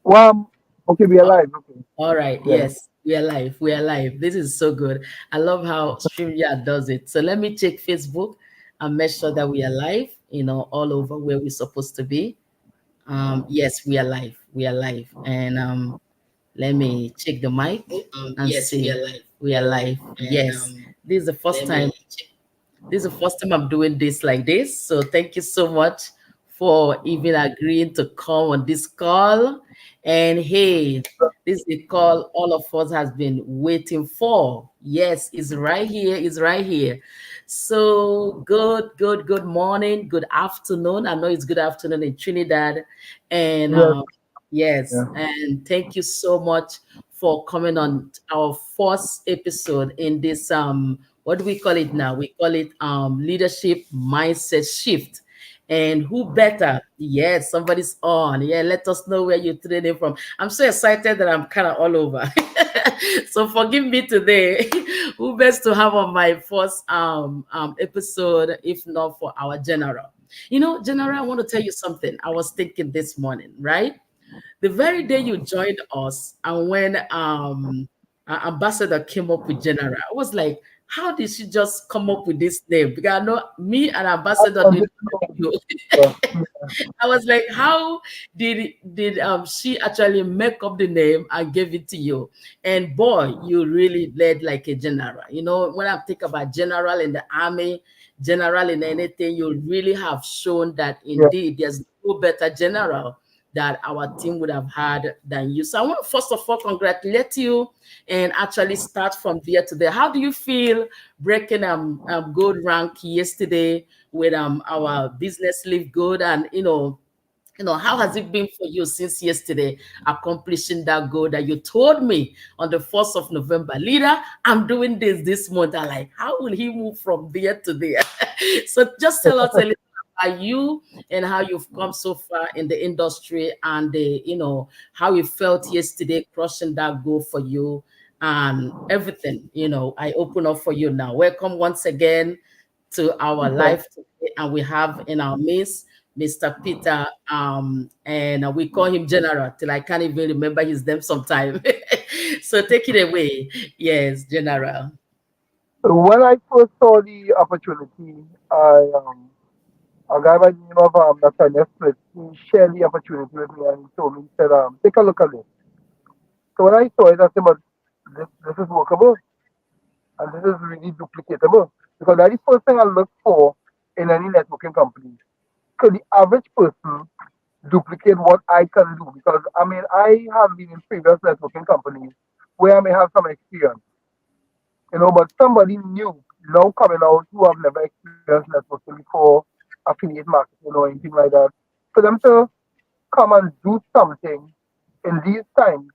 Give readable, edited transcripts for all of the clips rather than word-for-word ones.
Well, okay, we are live. Okay, All right. yeah. Yes, we are live. We are live. This is so good. I love how StreamYard does it. So let me check Facebook and make sure that we are live, all over where we're supposed to be. Yes, we are live. We are live. And let me check the mic and Yes, we are see. live. We We are are live. live. And Yes. This is the first let time me check. I'm doing this like this. So thank you so much for even agreeing to come on this call. And hey, this is the call all of us has been waiting for. Yes, it's right here. It's right here. So good morning, good afternoon. I know it's good afternoon in Trinidad. And Yes, yes, yeah. and thank you so much for coming on our first episode in this what do we call it now? We call it leadership mindset shift. And who better? Yes, somebody's on. Yeah, let us know where you're tuning in from. I'm so excited that I'm kind of all over. So forgive me today. Who best to have on my first episode, if not for our general? General, I want to tell you something. I was thinking this morning, right? The very day you joined us, and when ambassador came up with general, I was like, how did she just come up with this name? Because I know me and I ambassador did wanted not to know. know. I was like, how did she actually make up the name and give it to you? And boy, you really led like a general. When I think about general in the army, general in anything, you really have shown that Yeah, indeed there's no better general that our team would have had than you. So I want to first of all congratulate you and actually start from there to there. How do you feel breaking gold rank yesterday with our business live good, and how has it been for you since yesterday accomplishing that goal that you told me on the 1st of November? Leader, I'm doing this month. I'm like, how will he move from there to there? So just tell us a little about you and how you've come so far in the industry, and how you felt yesterday crushing that goal for you and everything. I open up for you now. Welcome once again to our thank live today, and we have in our midst Mr. Peter, and we call him General till I can't even remember his name sometime. So take it away. Yes, General. you. When I first saw the opportunity, a guy by the name of Nathaniel Split, he shared the opportunity with me and he told me, he said, take a look at this. So when I saw it, I said, but this is workable and this is really duplicatable. Because that's the first thing I look for in any networking company. Could the average person duplicate what I can do? Because I mean, I have been in previous networking companies where I may have some experience, but somebody new now coming out who have never experienced networking before, affiliate marketing or anything like that, for them to come and do something in these times,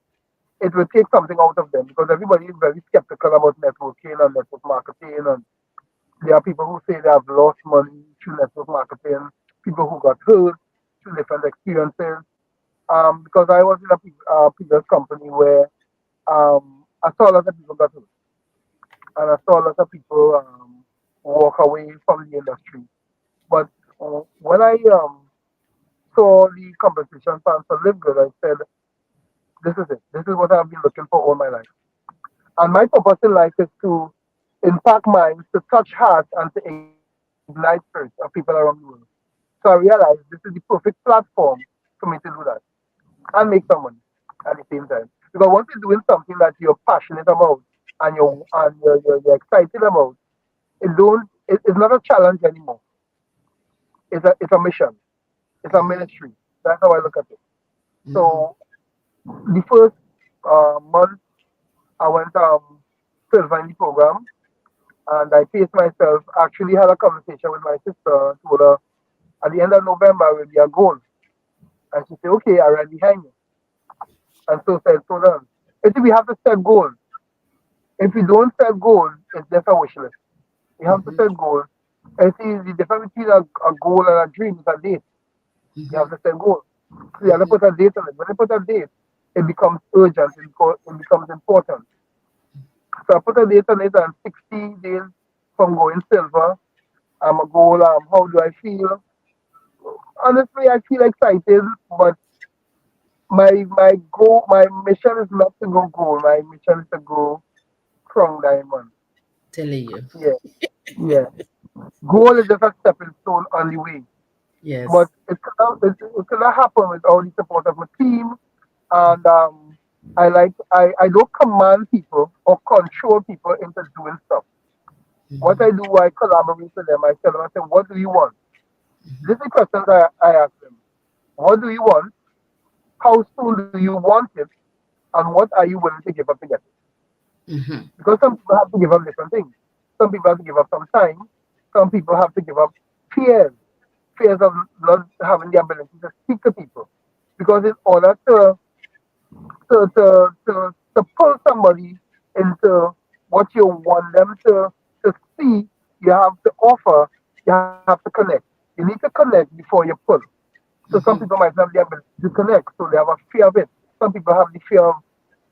it will take something out of them because everybody is very skeptical about networking and network marketing. And there are people who say they have lost money through network marketing, people who got hurt through different experiences. Because I was in a previous company where I saw a lot of people got hurt and I saw a lot of people walk away from the industry. But when I saw the compensation plan for Live Good, I said, this is it. This is what I've been looking for all my life. And my purpose in life is to impact minds, to touch hearts, and to ignite spirits of people around the world. So I realized this is the perfect platform for me to do that and make some money at the same time. Because once you're doing something that you're passionate about and you're excited about, it's not a challenge anymore. It's a mission. It's a Mhm, ministry. That's how I look at it. mhm, So the first month I went silver in the program and I paced myself. Actually had a conversation with my sister, told her at the end of November will be a goal. And she said, okay, I'm right behind you. And so said, so done. You see, we have to set goals. If we don't set goals, it's just a wish list. We have to mhm, set goals. And see, the difference between a goal and a dream is a date. You have mhm, to set goals. So you have to mhm, put a date on it. When you put a date, it becomes urgent, it becomes important. So I put a date on it and 60 days from going silver. I'm a goal. How do I feel? Honestly, I feel excited, but my goal, my mission is not to go gold. My mission is to go crown diamond. Telling you. Yeah, yeah. Goal is just a stepping stone on the way, but Yes. it cannot happen without the support of my team. And I don't command people or control people into doing stuff. What I do, I collaborate with them. I tell them, I say, what do you want? This is the questions I ask them. What do you want? How soon do you want it? And what are you willing to give up to get it? Hmm. Because some people have to give up different things. Some people have to give up some time. Some people have to give up fears, fears of not having the ability to speak to people. Because in order to pull somebody into what you want them to see, you have to offer, you have to connect. You need to connect before you pull. So some people might have the ability to connect, so they have a fear of it. Some people have the fear of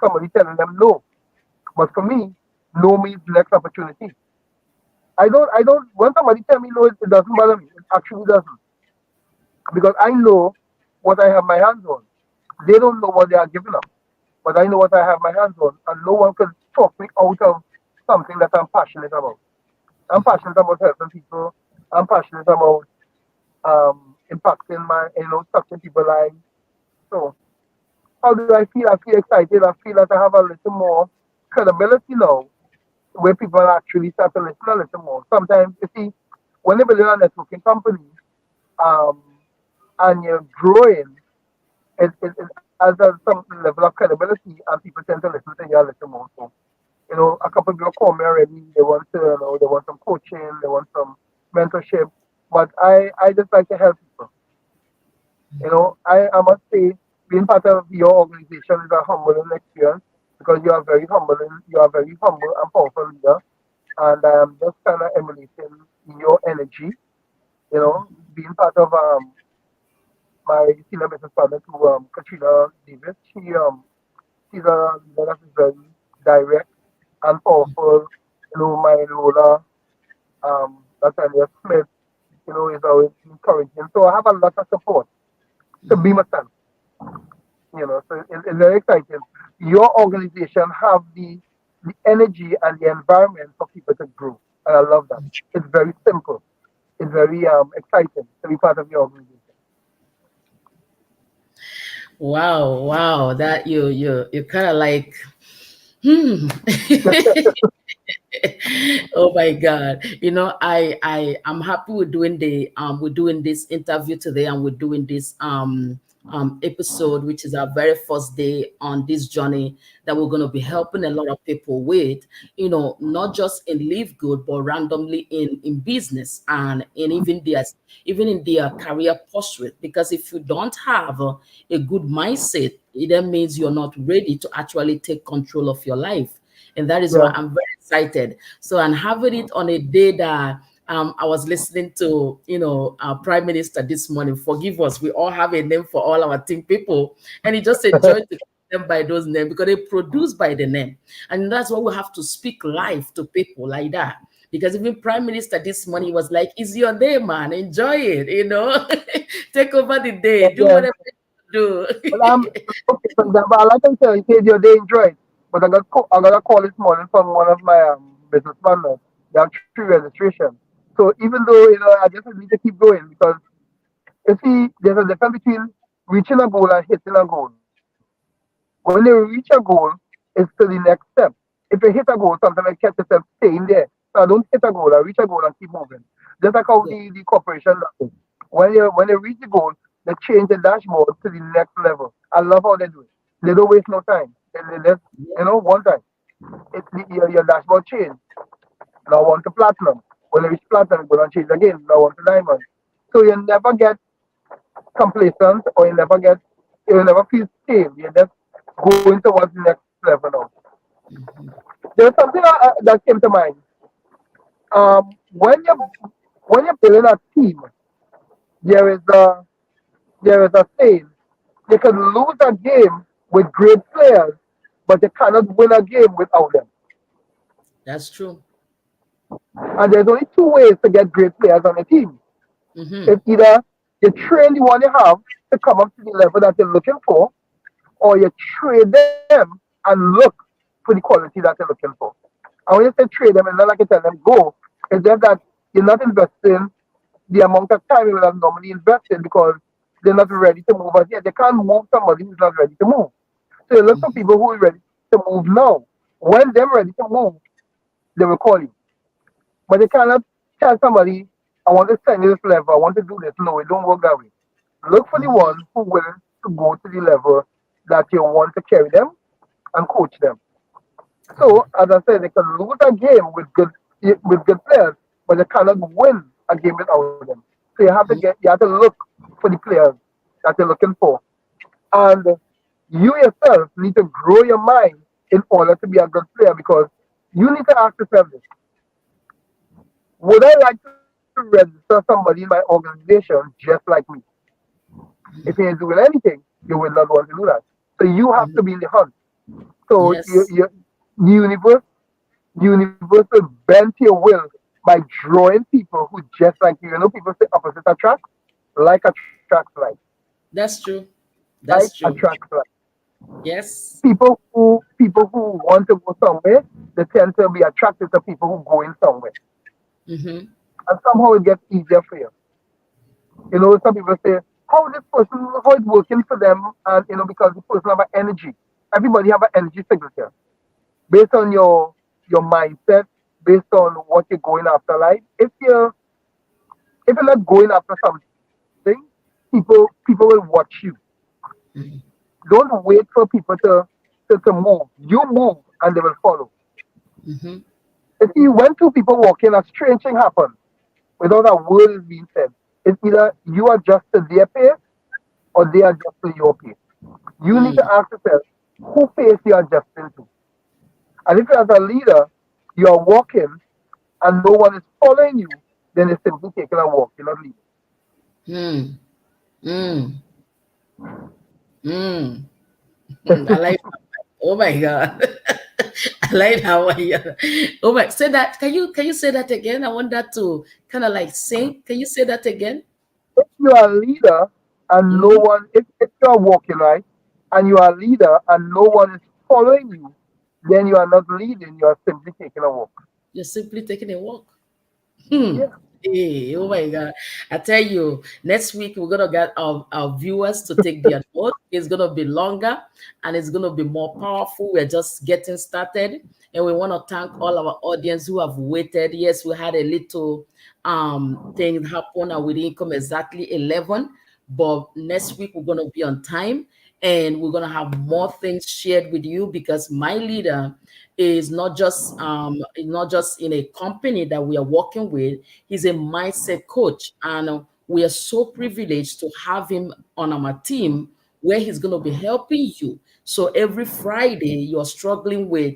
somebody telling them no. But for me, no means next opportunity. I don't, when somebody tell me no, it doesn't bother me. It actually doesn't. Because I know what I have my hands on. They don't know what they are giving up. But I know what I have my hands on. And no one can talk me out of something that I'm passionate about. I'm passionate about helping people. I'm passionate about impacting touching people's lives. So how do I feel? I feel excited. I feel that I have a little more credibility now where people actually start to listen a little more. Sometimes, you see, when you're building a networking company um, and you're growing, it has some level of credibility and people tend to listen to you a little more. So, a couple of people call me already. They want they want some coaching, they want some mentorship. But I just like to help people. I must say, being part of your organization is a humbling experience because you are very humble and powerful leader. And I am just kind of emulating your energy, being part of my senior business partner to Katrina Davis. She's a leader that is very direct and powerful. My Lola, Natalia Smith, is always encouraging. So I have a lot of support to be myself. So it's very exciting. Your organization have the energy and the environment for people to grow, and I love that. It's very simple. It's very exciting to be part of your organization. Wow, wow. That you kind of like, hmm. Oh my God. I'm happy we're doing this interview today, and we're doing this episode, which is our very first day on this journey that we're going to be helping a lot of people with, not just in live good, but randomly in business and even in their career pursuit. Because if you don't have a good mindset, it then means you're not ready to actually take control of your life. And that is why Yeah, I'm very excited. So, and having it on a day that I was listening to, our Prime Minister this morning. Forgive us, we all have a name for all our team people, and it just a joy to call them by those names because they produce by the name, and that's why we have to speak life to people like that. Because even Prime Minister this morning was like, "It's your day, man. Enjoy it. Take over the day. Do yeah. whatever you But do." okay. For example, I like to tell you, say your day enjoyed. But I got a call this morning from one of my business partners. They have tree registration. So even though I just need to keep going because you see, there's a difference between reaching a goal and hitting a goal. When you reach a goal, it's to the next step. If you hit a goal, sometimes I catch yourself staying there. So I don't hit a goal, I reach a goal and keep moving. Just like how Yeah. the corporation does it. When you reach the goal, they change the dashboard to the next level. I love how they do it. They don't waste no time. They just, one time. Your dashboard change. Now on to platinum. When you reach platinum, you're going to change again. Now on to diamond. So you never get complacent or you never feel stale. You're just going towards the next level now. There's something that came to mind. When you're building a team, there is a there is a saying: you can lose a game with great players, but you cannot win a game without them. That's true. And there's only two ways to get great players on a team. Hmm. It's either you train the one you have to come up to the level that you're looking for, or you trade them and look for the quality that you're looking for. And when you say trade them, it's not like you tell them go. It's just that you're not investing the amount of time you would have normally invested because they're not ready to move as yet. They can't move somebody who's not ready to move. So you look for people who are ready to move now. When they're ready to move, they will call you. But they cannot tell somebody, I want to send you this level, I want to do this. No, it don't work that way. Look for the one who will to go to the level that you want to carry them and coach them. So, as I said, they can lose a game with good players, but they cannot win a game without them. So you have to look for the players that you're looking for, and you yourself need to grow your mind in order to be a good player because you need to ask yourself this: would I like to register somebody in my organization just like me? If you ain't doing anything, you will not want to do that. So you have to be in the hunt. So Yes, the universe will bend to your will by drawing people who just like you. You know, people say opposite attract, like attracts like, that's true. like That's true. attracts like. Yes. People who want to go somewhere, they tend to be attracted to people who go in somewhere, Mm-hmm. and somehow it gets easier for you. You know, some people say, how it's working for them, and because the person have an energy. Everybody have an energy signature based on your mindset, based on what you're going after. Like if you're not going after something, people will watch you. Don't wait for people to move. You move and they will follow. Mm-hmm. If you when two people walking, a strange thing happens without a word is being said. It's either you adjust to their pace or they adjust to your pace. You need to Mm. ask yourself who pace you are adjusting to. And if you as a leader you are walking and no one is following you, then it's simply taking a walk. You're not leading. Mm. Mm. Mm. I like. Oh my God. I like how I. Oh my. Say that. Can you say that again? I want that to kind of like sing. Can you say that again? If you are a leader and no Mm-hmm. one, if you are walking right and you are a leader and no one is following you, then you are not leading. You are simply taking a walk. You're simply taking a walk. Hmm. Yeah. Hey, oh my God. I tell you, next week we're gonna get our viewers to take their note. It's gonna be longer and it's gonna be more powerful. We're just getting started. And we want to thank all our audience who have waited. Yes, we had a little thing happen and we didn't come exactly 11, but next week we're gonna be on time and we're gonna have more things shared with you because my leader is not just in a company that we are working with. He's a mindset coach, and we are so privileged to have him on our team where he's going to be helping you. So every Friday you're struggling with,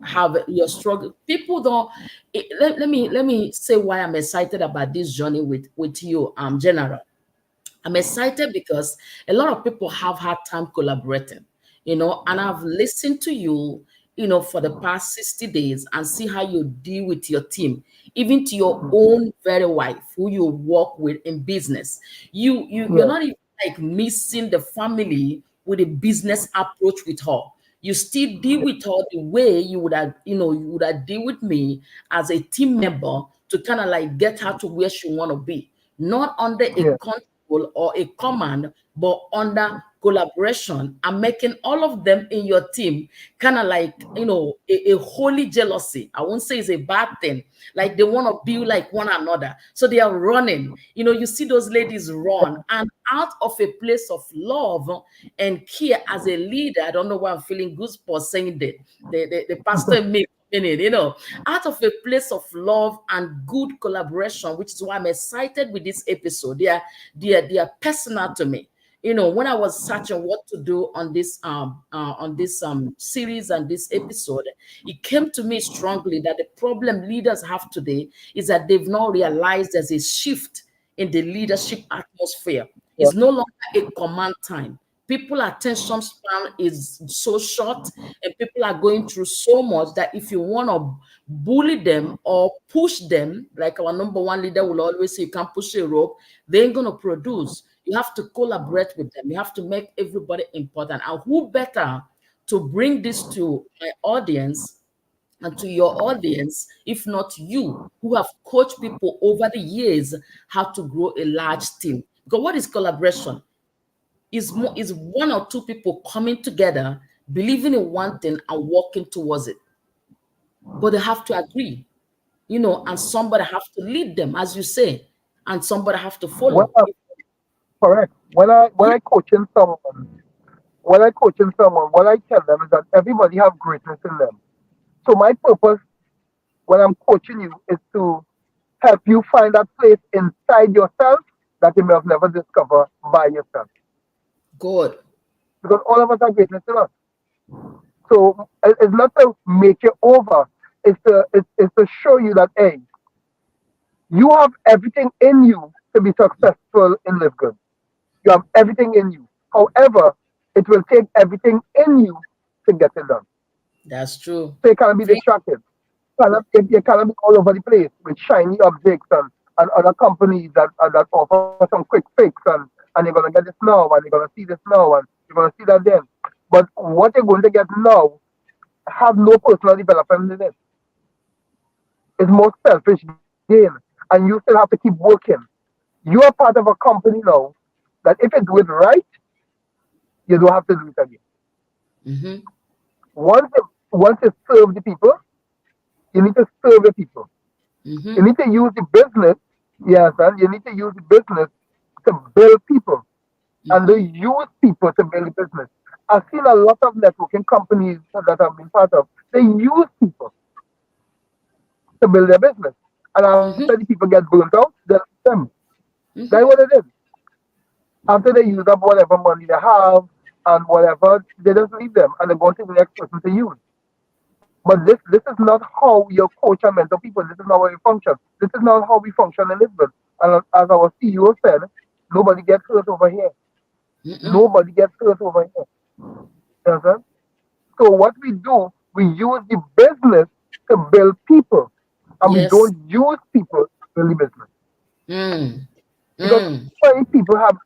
have you're struggling. People don't. Let me say why I'm excited about this journey with you, General. I'm excited because a lot of people have had time collaborating, and I've listened to you, for the past 60 days and see how you deal with your team, even to your own very wife who you work with in business. You're Yeah. not even like missing the family with a business approach with her. You still deal with her the way you would have deal with me as a team member to kind of like get her to where she want to be, not under a Yeah. control or a command, but under collaboration and making all of them in your team kind of like a holy jealousy. I won't say it's a bad thing, like they want to be like one another, so they are running. You see those ladies run and out of a place of love and care. As a leader, I don't know why I'm feeling goosebumps saying that the pastor in me in it, out of a place of love and good collaboration, which is why I'm excited with this episode. They are personal to me. When I was searching what to do on this series and this episode, it came to me strongly that the problem leaders have today is that they've not realized there's a shift in the leadership atmosphere. Yeah. It's no longer a command time. People attention span is so short and people are going through so much that if you want to bully them or push them, like our number one leader will always say, you can't push a rope, they ain't going to produce. You have to collaborate with them. You have to make everybody important. And who better to bring this to my audience and to your audience, if not you, who have coached people over the years how to grow a large team? Because what is collaboration? Is one or two people coming together, believing in one thing and working towards it. But they have to agree, and somebody have to lead them, as you say, and somebody have to Well, follow. correct. When I coaching someone, what I tell them is that everybody have greatness in them. So my purpose when I'm coaching you is to help you find that place inside yourself that you may have never discovered by yourself. Good. Because all of us have greatness in us. So it's not to make you over. It's to show you that hey, you have everything in you to be successful in live good. You have everything in you. However, it will take everything in you to get it done. That's true. So you cannot be Pre- distracted. You cannot be all over the place with shiny objects and other companies that offer some quick fix and you're gonna get this now and you're gonna see this now and you're gonna see that then. But what you're going to get now have no personal development in it. It's more selfish gain. And you still have to keep working. You are part of a company now that if you do it right, you don't have to do it again. mm-hmm, Once you serve the people, you need to serve the people. You mm-hmm, need to use the business, yes, and you need to use the business to build people and to mm-hmm, use people to build the business. I've seen a lot of networking companies that I've been part of. They use people to build their business. And after the mm-hmm, people get burnt out, they leave them. That's what mm-hmm, it is. After they use up whatever money they have and whatever, they just leave them and they go to the next person to use. But this is not how your coach and mentor people. This is not how we function. This is not how we function in Lisbon. And as our CEO said, nobody gets hurt over here. mm-mm. Nobody gets hurt over here. You understand? So what we do, we use the business to build people, and we Yes. don't use people to build the business. Mm, Because mm. too many people have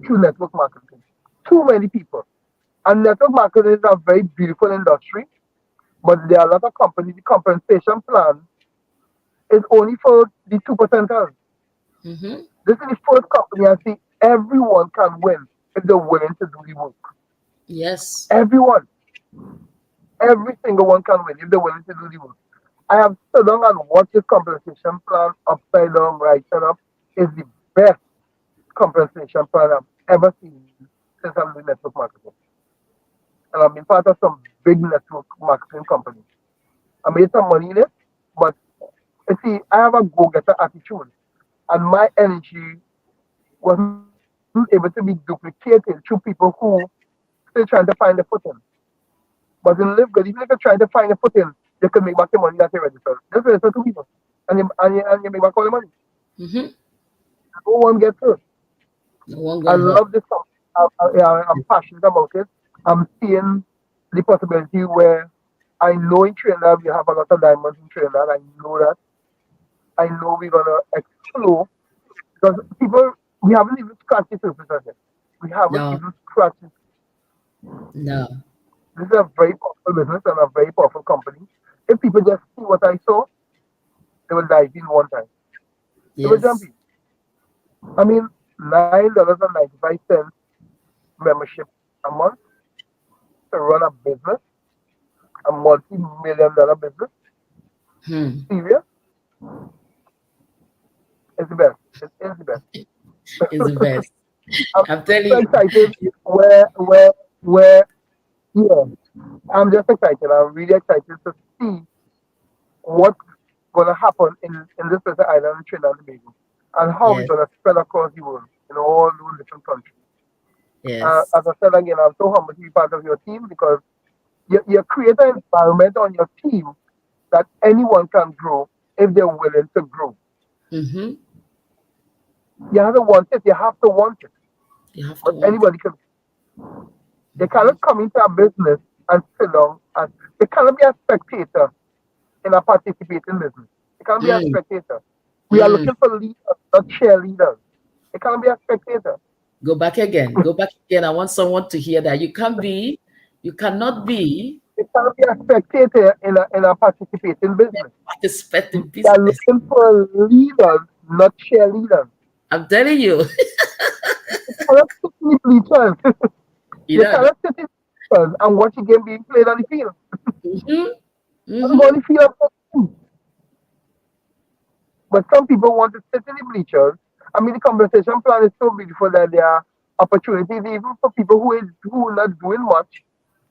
through network marketing. Too many people. And network marketing is a very beautiful industry, but there are a lot of companies. The compensation plan is only for the 2%ers. Mm-hmm. This is the first company I see everyone can win if they're willing to do the work. Yes. Everyone, every single one can win if they're willing to do the work. I have stood down and watched this compensation plan upside down, right side up. Is the best compensation plan I've ever seen since I'm doing network marketing. And I've been part of some big network marketing companies. I made some money in it, but you see, I have a go-getter attitude, and my energy wasn't able to be duplicated through people who still trying to find a footing. But in Live Good, even if you're trying to find a footing, you can make back the money that you registered. Just register two people, and you make back all the money. Mm-hmm. No one gets hurt. No one I got hurt. love this company. I'm passionate about it. I'm seeing the possibility where I know in Trinidad we have a lot of diamonds in Trinidad. I know that. I know we're gonna explore because people we haven't even scratched the surface of it. We haven't No, even scratched it. no. This is a very powerful business and a very powerful company. If people just see what I saw, they will dive in one time. They will jump Yes. in. I mean, $9.95 membership a month to run a business, a multi-million dollar business. Hmm. Serious? It's the best. It is the best. Is the best. I'm I'm so telling you. excited where yeah. I'm just excited. I'm really excited to see what's gonna happen in this little island in Trinidad and Tobago and how we're Yes. gonna spread across the world in all those different countries. Yes. As I said again, I'm so humbled to be part of your team because you create an environment on your team that anyone can grow if they're willing to grow. Mm-hmm. You have to want it. You have to want it. You have to But want it. anybody can. You cannot come into a business and sit down and you cannot be a spectator in a participating business. You can't be a Mm, spectator. We are mm. looking for leaders, not cheerleaders. You can't be a spectator. Go back again. Go back again. I want someone to hear that. You cannot be You cannot be a spectator in a participating business. participating They are business. looking for leaders, not cheerleaders. I'm telling you. You cannot sit in the bleachers. You You know that. cannot sit in the bleachers and watch a game being played on the field. Mm-hmm. And go Mm-hmm. on the field after the game. But some people want to sit in the bleachers. I mean, the compensation plan is so beautiful that there are opportunities even for people who are not doing much.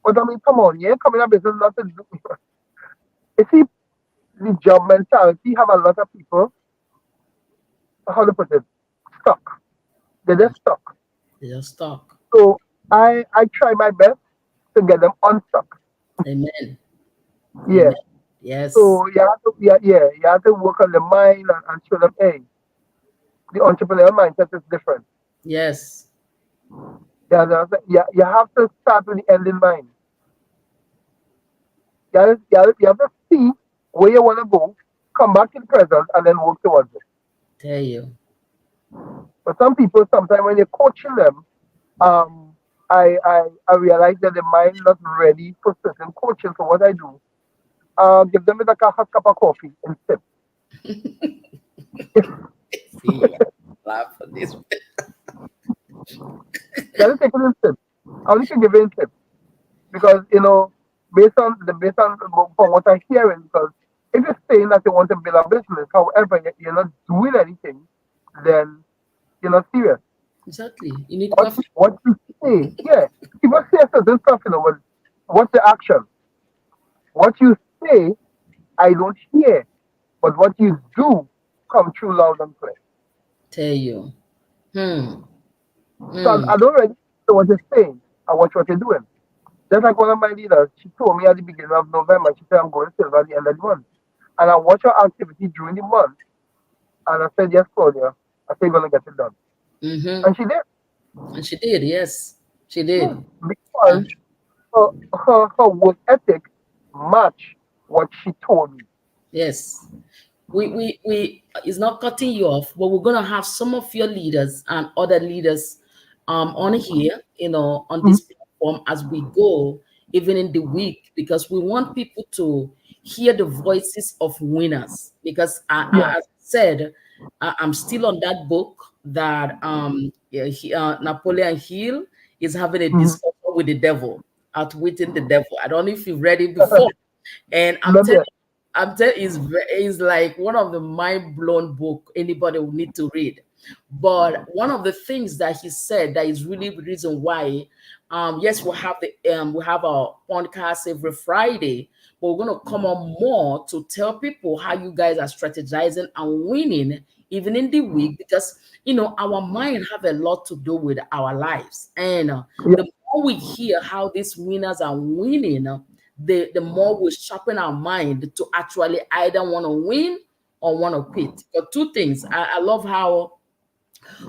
But I mean, come on, you ain't coming up business not to do. You see, the job mentality have a lot of people, how to put it, stuck. They're just stuck. They just talk. So I try my best to get them unstuck. Amen. Yeah. Amen. Yes. So you have to work on the mind and show them, hey, the entrepreneurial mindset is different. Yes. You have to start with the end in mind. You have to see where you want to go, come back in present, and then work towards it. Tell you. But some people, sometimes when you're coaching them, um, I realize that the mind not ready for certain coaching. So what I do, give them like a hot cup of coffee and sip. See, laugh for this. You have to take it in sip. I only can give it in sip because based on from what I'm hearing, because if you're saying that you want to build a business, however you're not doing anything, then you're not serious. Exactly. You need What coffee. what you say, yeah. People say certain stuff, but what's the action? What you say, I don't hear, but what you do come true loud and clear. Tell you. Hmm. So Hmm. I don't really know what you're saying. I watch what you're doing. Just like one of my leaders, she told me at the beginning of November, she said, I'm going silver at the end of the month. And I watch her activity during the month, and I said, yes, Claudia, I said, you're going to get it done. Mm-hmm. And she did. And she did. Yes. She Yeah. did. Because And her work ethic matched what she told me. yes. We it's not cutting you off, but we're gonna have some of your leaders and other leaders on here, on Mhm. this platform as we go, even in the week, because we want people to hear the voices of winners. Because Yeah. as I said, I'm still on that book that yeah, Napoleon Hill is having a Mm-hmm. discussion with the devil, outwitting the devil. I don't know if you've read it before, and Not yet. is like one of the mind blown book anybody will need to read. But one of the things that he said that is really the reason why, yes, we have our podcast every Friday, but we're gonna come on more to tell people how you guys are strategizing and winning even in the week, because our mind have a lot to do with our lives, and Yeah. the more we hear how these winners are winning, the more we sharpen our mind to actually either want to win or want to quit. But two things. I love how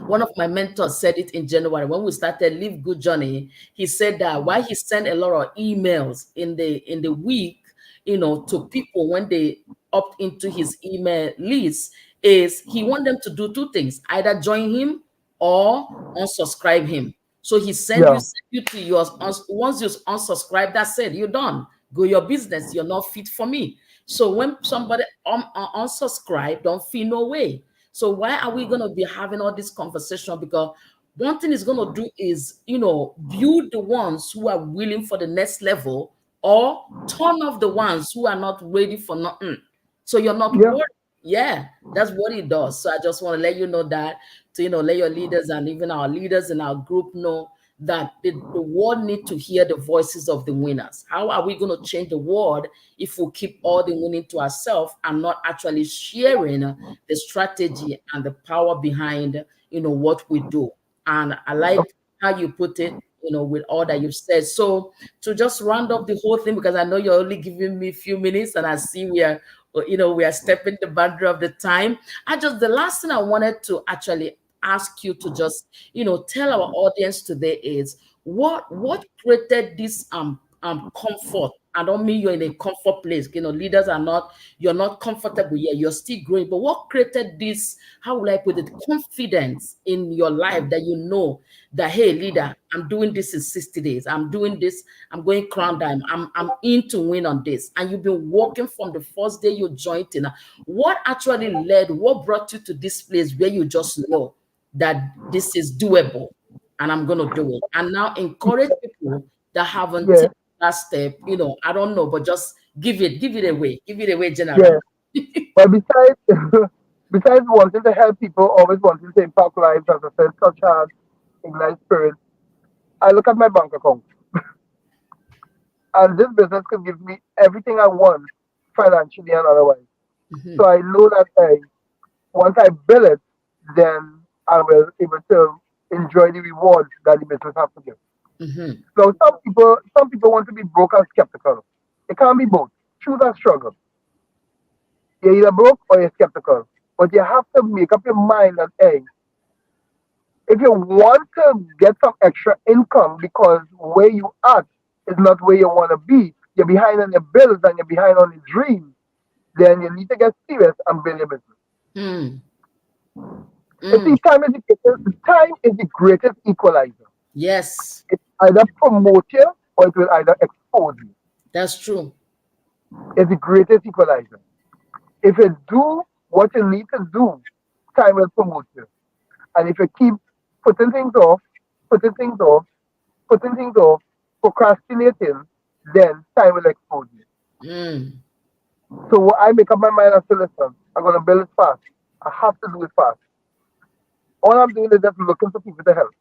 one of my mentors said it in January when we started Live Good Journey. He said that why he sent a lot of emails in the week, to people when they opt into his email list, is he want them to do two things: either join him or unsubscribe him. So he Yeah. send you to yours. Once you unsubscribe, that's it. You're done. Go your business. You're not fit for me. So when somebody unsubscribe, don't feel no way. So why are we going to be having all this conversation? Because one thing is going to do is, build the ones who are willing for the next level, or turn off the ones who are not ready for nothing. So you're not Yeah. worried. Yeah, that's what it does. So I just want to let you know that, to, let your leaders and even our leaders in our group know that the world need to hear the voices of the winners. How are we going to change the world if we keep all the winning to ourselves and not actually sharing the strategy and the power behind, what we do? And I like how you put it, with all that you've said. So to just round up the whole thing, because I know you're only giving me a few minutes, and I see we are stepping the boundary of the time. The last thing I wanted to actually ask you to just, tell our audience today is what created this comfort. I don't mean you're in a comfort place. You know, leaders are not, you're not comfortable yet, you're still growing. But what created this, how will I put it, confidence in your life that you know that, hey, leader, I'm doing this in 60 days. I'm doing this, I'm going crown time. I'm in to win on this. And you've been working from the first day you joined in. What actually led, what brought you to this place where you just know that this is doable and I'm going to do it? And now encourage people that haven't Yeah, taken that step, you know, I don't know, but just give it away, General. yeah. But besides, besides wanting to help people, always wanting to impact lives, as I said, such as ignite spirit, I look at my bank account, and this business could give me everything I want financially and otherwise. Hmm. So I know that once I build it, then I will able to enjoy the rewards that the business has to give. Hmm. So some people want to be broke and skeptical. It can't be both. Choose a struggle. You're either broke or you're skeptical. But you have to make up your mind that, hey, if you want to get some extra income because where you at is not where you want to be, you're behind on your bills and you're behind on your dreams, then you need to get serious and build your business. Mm. You see, Mm. time is the greatest equalizer. Yes, It either promote you or it will either expose you. that's true. It's the greatest equalizer. If you do what you need to do, time will promote you. And if you keep putting things off, putting things off, putting things off, procrastinating, then time will expose you. Mm. So what I make up my mind, I say, listen, I'm gonna build it fast. I have to do it fast. All I'm doing is just looking for people to help.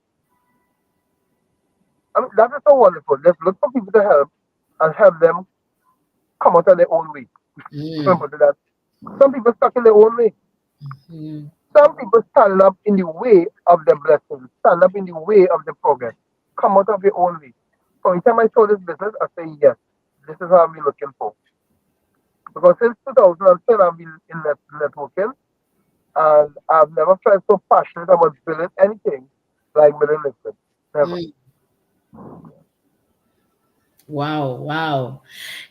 I mean, that is so wonderful. Just look for people to help and help them come out of their own way. Mm. Remember that. Some people stuck in their own way. Mm. Some people stand up in the way of the blessings, stand up in the way of the progress. Come out of your own way. So anytime I saw this business, I say, yes, this is what I've been looking for. Because since 2010, I've been in networking, and I've never felt so passionate about building anything like building liquid. Never. Mm. Wow, wow.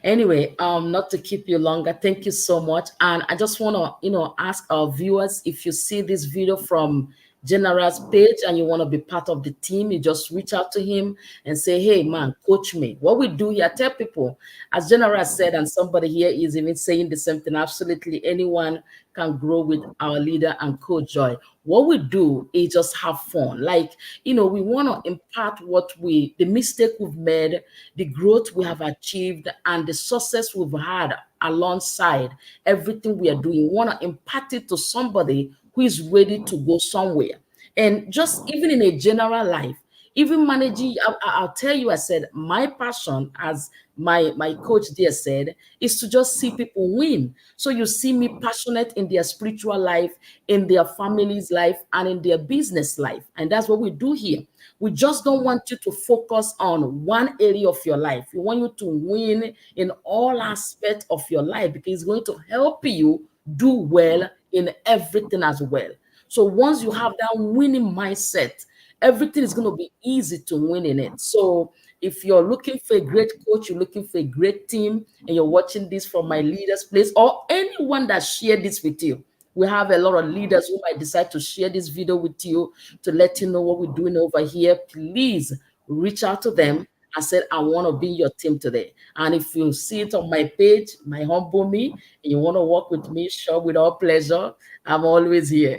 Anyway, not to keep you longer, thank you so much. And I just want to, ask our viewers, if you see this video from General's page and you want to be part of the team, you just reach out to him and say, hey man, coach me. What we do here, tell people, as General said, and somebody here is even saying the same thing, absolutely anyone can grow with our leader and coach Joy. What we do is just have fun. Like, we want to impart the mistake we've made, the growth we have achieved, and the success we've had alongside everything we are doing. We want to impart it to somebody who is ready to go somewhere. And just even in a general life, even managing, I'll tell you, I said, my passion, as my coach there said, is to just see people win. So you see me passionate in their spiritual life, in their family's life, and in their business life. And that's what we do here. We just don't want you to focus on one area of your life. We want you to win in all aspects of your life, because it's going to help you do well in everything as well. So once you have that winning mindset, everything is going to be easy to win in it. So if you're looking for a great coach, you're looking for a great team, and you're watching this from my leader's place, or anyone that shared this with you, we have a lot of leaders who might decide to share this video with you to let you know what we're doing over here. Please reach out to them and said, I want to be your team today. And if you see it on my page, my humble me, and you want to work with me, sure, with all pleasure, I'm always here.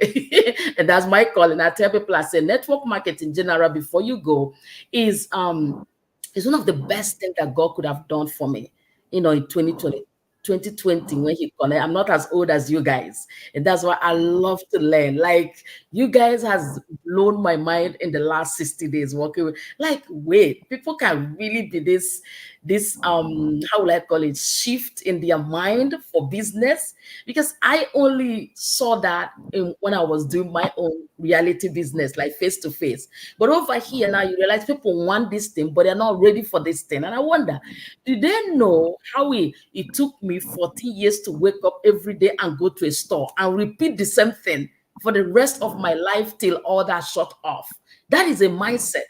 And that's my calling. I tell people, I say, network marketing in general, before you go, is one of the best things that God could have done for me, in 2020 when he connect. I'm not as old as you guys. And that's why I love to learn. Like, you guys has blown my mind in the last 60 days working with, like, wait, people can really be this how will I call it, shift in their mind for business, because I only saw that when I was doing my own reality business, like face to face. But over here now, you realize people want this thing, but they're not ready for this thing. And I wonder, do they know how it took me 14 years to wake up every day and go to a store and repeat the same thing for the rest of my life till all that shut off? That is a mindset.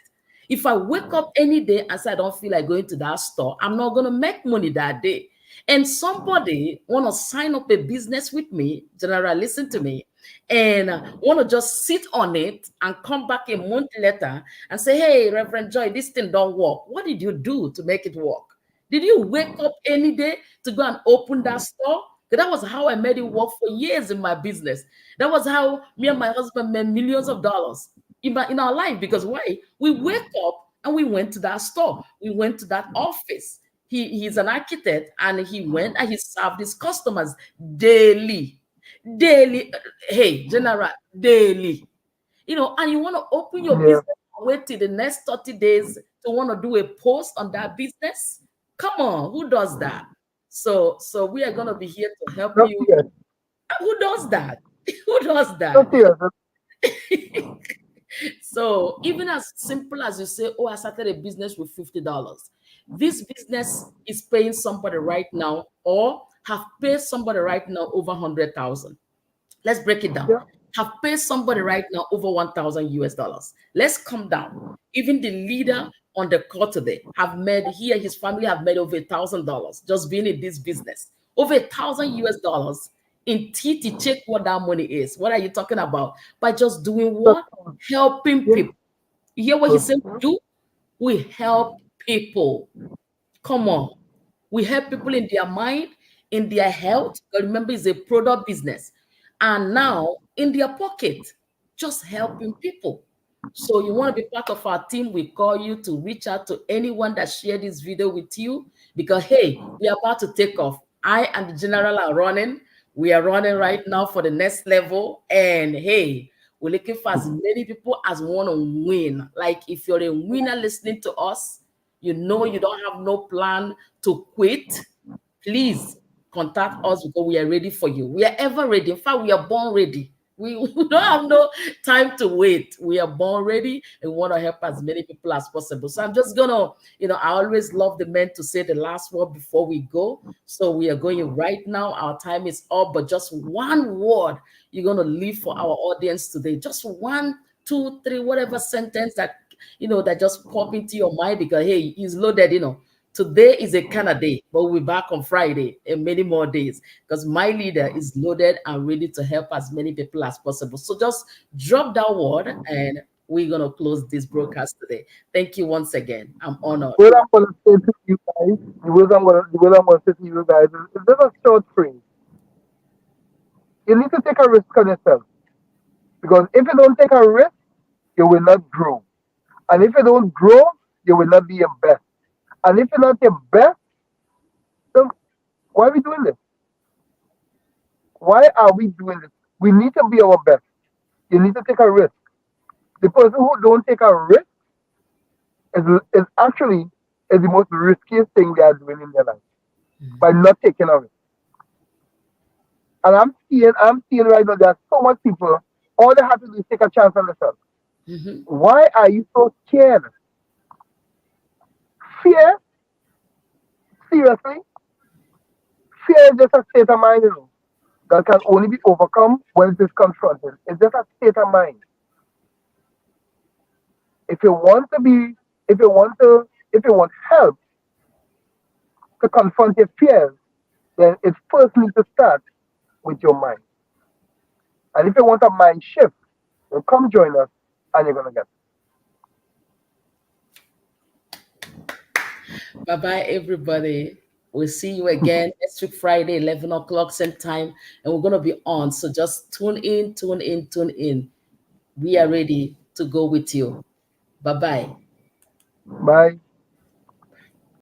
If I wake up any day and say I don't feel like going to that store, I'm not going to make money that day. And somebody want to sign up a business with me, General, listen to me, and want to just sit on it and come back a month later and say, hey, Reverend Joy, this thing don't work. What did you do to make it work? Did you wake up any day to go and open that store? 'Cause that was how I made it work for years in my business. That was how me and my husband made millions of dollars in our life. Because why? We wake up and we went to that store. We went to that office. He's an architect, and he went and he served his customers daily. Daily. Hey, General, daily. And you want to open your Yeah. business and wait till the next 30 days to want to do a post on that business? Come on, who does that? So we are going to be here to help Not you. serious. Who does that? Who does Not that? serious. So even as simple as you say, oh, I started a business with $50. This business is paying somebody right now, or have paid somebody right now over 100,000. Let's break it down. Yeah. Have paid somebody right now over 1,000 US dollars. Let's come down. Even the leader on the call today have made, he and his family have made over $1,000 just being in this business. Over 1,000 US dollars in TT. Check what that money is. What are you talking about? By just doing That's what? Helping yeah. people. You hear what he said we Mhm. do? We help people. Come on. We help people in their mind, in their health. But remember, it's a product business. And now in their pocket, just helping people. So you want to be part of our team, we call you to reach out to anyone that shared this video with you, because hey, we are about to take off. I and the general are running. We are running right now for the next level. And hey, we're looking for as many people as want to win. Like if you're a winner listening to us, you don't have no plan to quit, please contact us because we are ready for you. We are ever ready. In fact, we are born ready. We don't have no time to wait. We are born ready and we want to help as many people as possible. So I'm just gonna, I always love the men to say the last word before we go. So we are going right now. Our time is up, but just one word you're gonna leave for our audience today. Just one, two, three, whatever sentence that just pop into your mind, because hey, he's loaded. Today is a kind of day, but we'll be back on Friday and many more days, because my leader is loaded and ready to help as many people as possible. So just drop that word and we're going to close this broadcast today. Thank you once again. I'm honored. What I'm gonna say to you guys, the words I'm gonna say to you guys is just a short phrase. You need to take a risk on yourself, because if you don't take a risk, you will not grow. And if you don't grow, you will not be your best. And if you're not your best, then why are we doing this? Why are we doing this? We need to be our best. You need to take a risk. The person who don't take a risk is actually is the most riskiest thing they are doing in their life by not taking a risk. And I'm seeing right now there are so much people. All they have to do is take a chance on themselves. Mhm. Why are you so scared? Fear, seriously, fear is just a state of mind, that can only be overcome when it is confronted. It's just a state of mind. If you want to be, if you want help to confront your fears, then it first needs to start with your mind. And if you want a mind shift, then come join us and you're gonna get it. Bye bye, everybody. We'll see you again next week, Friday, 11 o'clock, same time. And we're going to be on. So just tune in, tune in, tune in. We are ready to go with you. Bye bye. Bye.